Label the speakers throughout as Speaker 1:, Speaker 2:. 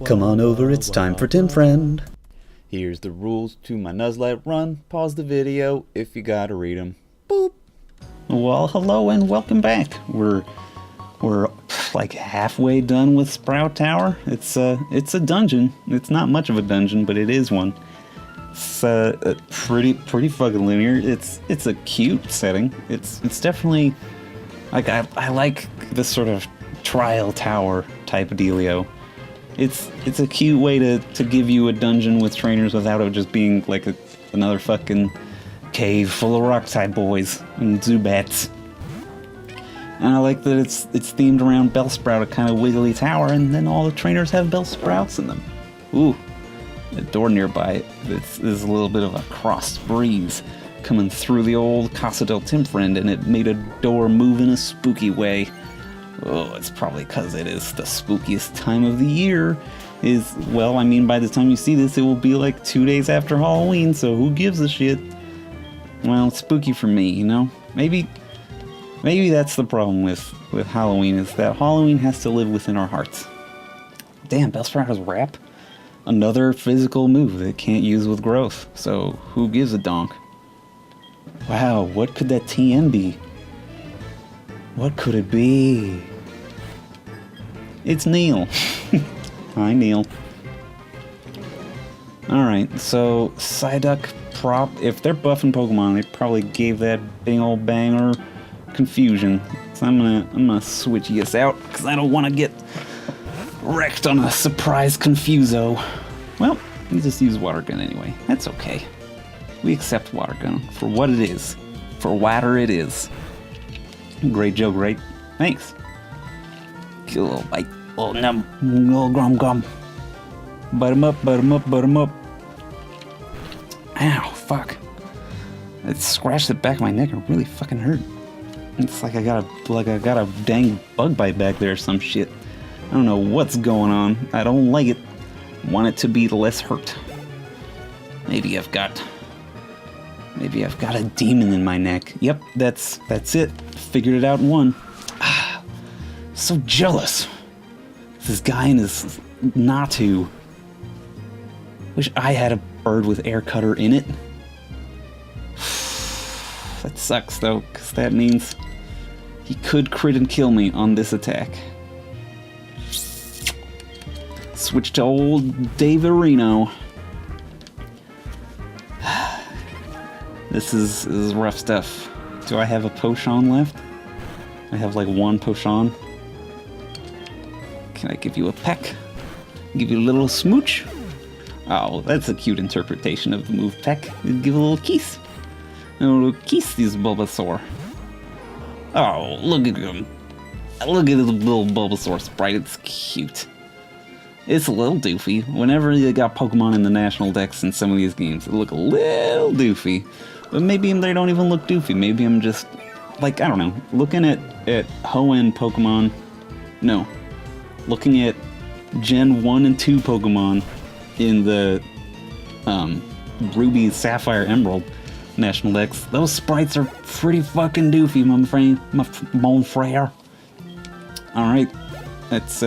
Speaker 1: Come on over, it's time for Tim Friend.
Speaker 2: Here's the rules to my NUZLITE run. Pause the video if you gotta read them. Boop.
Speaker 3: Well, hello and welcome back. We're like halfway done with Sprout Tower. It's a dungeon. It's not much of a dungeon, but it is one. It's pretty fucking linear. It's a cute setting. It's definitely like I like this sort of trial tower type of dealio. It's a cute way to give you a dungeon with trainers without it just being like another fucking cave full of rock type boys and Zubats. And I like that it's themed around Bellsprout, a kind of wiggly tower, and then all the trainers have Bellsprouts in them. Ooh, a door nearby. There's a little bit of a cross breeze coming through the old Casa del Timfriend, and it made a door move in a spooky way. Oh, it's probably because it is the spookiest time of the year. Well, I mean, by the time you see this, it will be like 2 days after Halloween, so who gives a shit? Well, it's spooky for me, you know? Maybe that's the problem with Halloween, is that Halloween has to live within our hearts. Damn, Bellsprout has wrap? Another physical move that can't use with growth, so who gives a donk? Wow, what could that TM be? What could it be? It's Neil. Hi, Neil. Alright, so Psyduck prop, if they're buffing Pokemon, they probably gave that big old banger confusion. So I'm gonna switch this out, because I don't want to get wrecked on a surprise Confuso. Well, you just use Water Gun anyway. That's okay. We accept Water Gun for what it is. For water it is. Great joke, right? Thanks. Get a little bite. Oh, num. Little gum. Bite him up, bite him up, bite him up. Ow, fuck. It scratched the back of my neck. It really fucking hurt. It's like I got a dang bug bite back there or some shit. I don't know what's going on. I don't like it. Want it to be less hurt. Maybe I've got a demon in my neck. Yep, that's it. Figured it out in one. Ah, so jealous. This guy and his Natu. Wish I had a bird with air cutter in it. That sucks though, because that means he could crit and kill me on this attack. Switch to old Daverino. This is rough stuff. Do I have a potion left? I have like one potion. Can I give you a peck? Give you a little smooch? Oh, that's a cute interpretation of the move peck. Give a little kiss. A little kiss this Bulbasaur. Oh, look at him. Look at the little Bulbasaur sprite. It's cute. It's a little doofy. Whenever you got Pokemon in the national decks in some of these games, it look a little doofy. But maybe they don't even look doofy. Maybe I'm just, like, I don't know, looking at Hoenn Pokemon. No. Looking at Gen 1 and 2 Pokemon in the Ruby, Sapphire, Emerald national decks. Those sprites are pretty fucking doofy, my mon frere. Alright. That's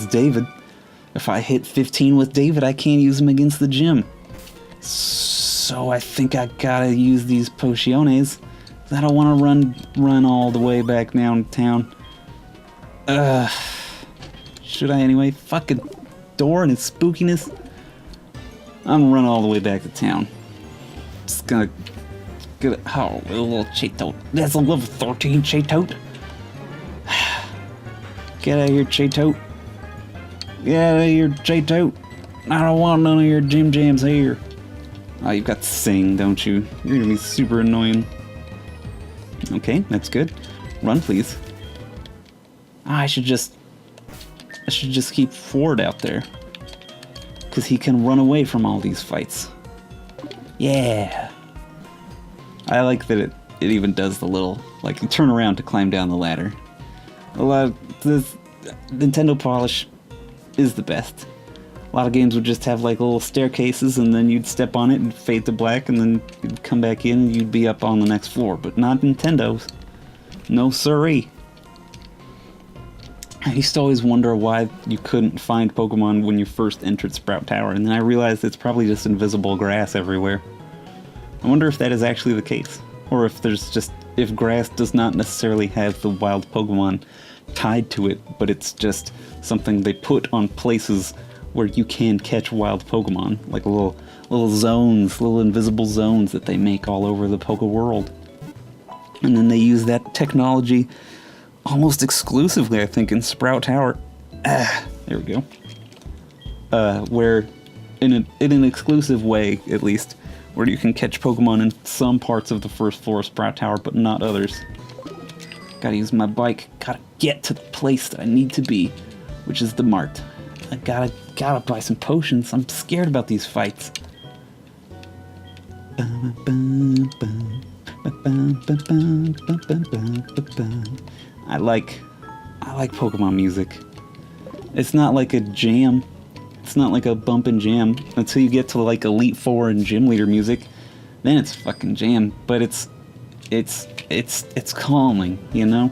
Speaker 3: David. If I hit 15 with David, I can't use him against the gym. So I think I gotta use these potiones. I don't want to run all the way back downtown. Should I anyway? Fucking door and its spookiness. I'm gonna run all the way back to town. Just gonna get a little Chatote. That's a level 13 Chatote. Get out of here, Chatote. Get out of here, Chatote. I don't want none of your gym jams here. Oh, you've got Sing, don't you? You're gonna be super annoying. Okay, that's good. Run, please. I should just keep Ford out there. Because he can run away from all these fights. Yeah. I like that it even does the little, like, you turn around to climb down the ladder. This Nintendo polish is the best. A lot of games would just have like little staircases and then you'd step on it and fade to black and then you'd come back in and you'd be up on the next floor. But not Nintendo's. No siree. I used to always wonder why you couldn't find Pokemon when you first entered Sprout Tower, and then I realized it's probably just invisible grass everywhere. I wonder if that is actually the case, or if grass does not necessarily have the wild Pokemon tied to it, but it's just something they put on places where you can catch wild Pokemon, like little zones, little invisible zones that they make all over the Poke world. And then they use that technology almost exclusively, I think, in Sprout Tower. There we go. Where, in an exclusive way, at least, where you can catch Pokemon in some parts of the first floor of Sprout Tower, but not others. Gotta use my bike. Gotta get to the place that I need to be, which is the mart. I gotta buy some potions. I'm scared about these fights. I like Pokemon music. It's not like a jam. It's not like a bump and jam until you get to like Elite Four and Gym Leader music. Then it's fucking jam. But it's calming, you know.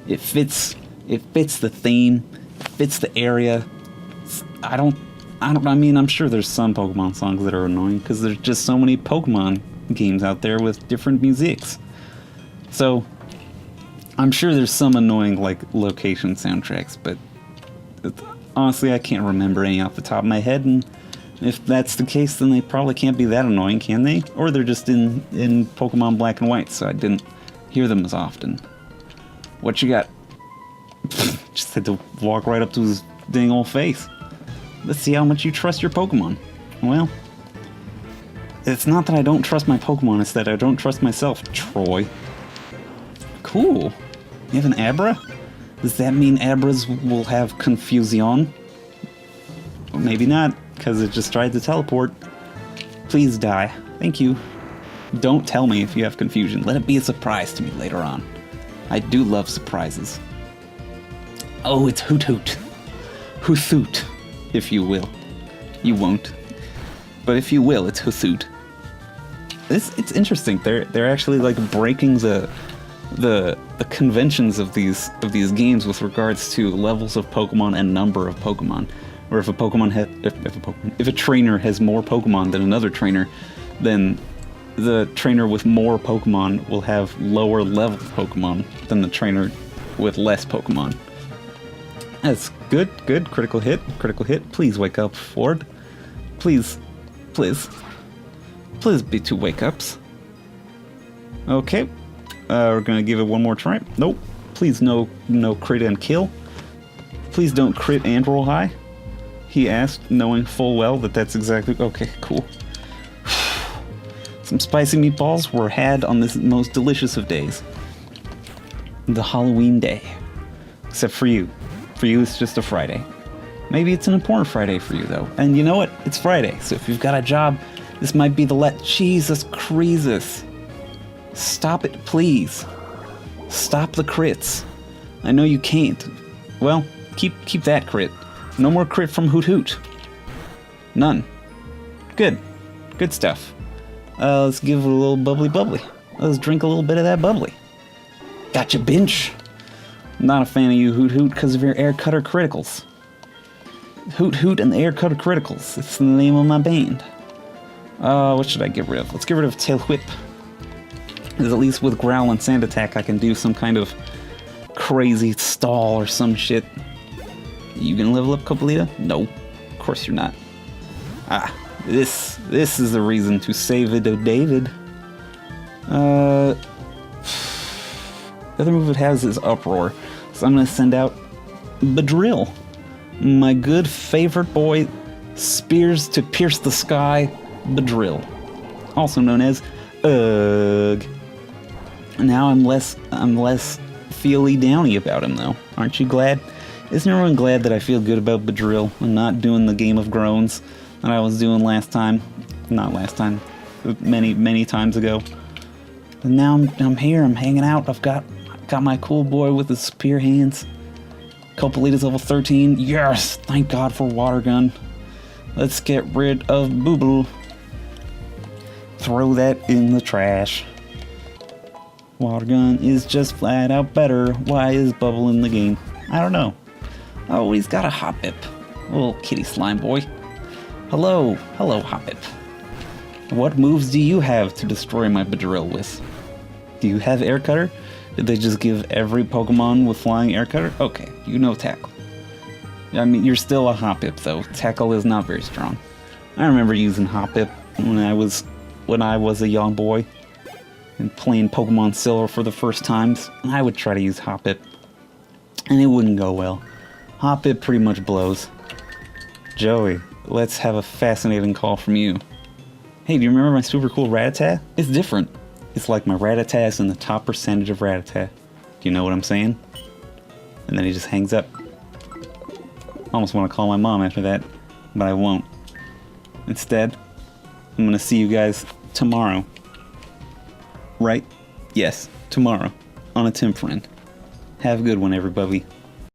Speaker 3: It fits the theme. It fits the area. I mean, I'm sure there's some Pokemon songs that are annoying because there's just so many Pokemon games out there with different musics. So I'm sure there's some annoying like location soundtracks, but honestly I can't remember any off the top of my head, and if that's the case then they probably can't be that annoying, can they? Or they're just in Pokemon Black and White, so I didn't hear them as often. What you got? Just had to walk right up to his dang old face. Let's see how much you trust your Pokemon. Well, it's not that I don't trust my Pokemon, it's that I don't trust myself, Troy. Cool. You have an Abra? Does that mean Abras will have Confusion? Or maybe not, because it just tried to teleport. Please die. Thank you. Don't tell me if you have confusion. Let it be a surprise to me later on. I do love surprises. Oh, it's Hoot Hoot. Hoot Hoot, if you will. You won't. But if you will, it's Hoot Hoot. It's interesting. They're actually like breaking the conventions of these games with regards to levels of Pokemon and number of Pokemon. Or if a trainer has more Pokemon than another trainer, then the trainer with more Pokemon will have lower level Pokemon than the trainer with less Pokemon. That's good. Critical hit. Please wake up, Ford. Please be 2 wake-ups. Okay. We're gonna give it one more try. Nope. Please no crit and kill. Please don't crit and roll high. He asked, knowing full well that that's exactly... Okay, cool. Some spicy meatballs were had on this most delicious of days. The Halloween day. Except for you. For you, it's just a Friday. Maybe it's an important Friday for you, though. And you know what? It's Friday, so if you've got a job, this might be the Jesus Christus. Stop it, please. Stop the crits. I know you can't. Well, keep that crit. No more crit from Hoot Hoot. None. Good stuff. Let's give it a little bubbly. Let's drink a little bit of that bubbly. Gotcha, bench. Not a fan of you, Hoot Hoot, because of your air cutter criticals. Hoot Hoot and the air cutter criticals. It's the name of my band. What should I get rid of? Let's get rid of Tail Whip. Because at least with Growl and Sand Attack I can do some kind of crazy stall or some shit. You gonna level up, Coppolita? No, of course you're not. This is the reason to save it, oh David. The other move it has is Uproar, so I'm gonna send out Bedrill. My good favorite boy, spears to pierce the sky, Bedrill. Also known as Ugh. Now I'm less feely downy about him though. Aren't you glad? Isn't everyone glad that I feel good about Bedrill and not doing the Game of Groans that I was doing last time? Not last time. Many times ago. And now I'm here, I'm hanging out. I've got my cool boy with his spear hands. Coppolita's level 13. Yes! Thank God for Water Gun. Let's get rid of Booble. Throw that in the trash. Water Gun is just flat out better. Why is Bubble in the game? I don't know. Oh, he's got a Hoppip. Little kitty slime boy. Hello, Hoppip. What moves do you have to destroy my Beedrill with? Do you have Air Cutter? Did they just give every Pokemon with flying Air Cutter? Okay, you know Tackle. I mean, you're still a Hoppip though. Tackle is not very strong. I remember using Hoppip when I was a young boy and playing Pokemon Silver for the first times. And I would try to use Hoppip, and it wouldn't go well. Hoppip pretty much blows. Joey, let's have a fascinating call from you. Hey, do you remember my super cool Rattata? It's different. It's like my Rattata is in the top percentage of Rattata. Do you know what I'm saying? And then he just hangs up. I almost want to call my mom after that, but I won't. Instead, I'm gonna see you guys tomorrow. Right? Yes, tomorrow. On a Tim Friend. Have a good one, everybody.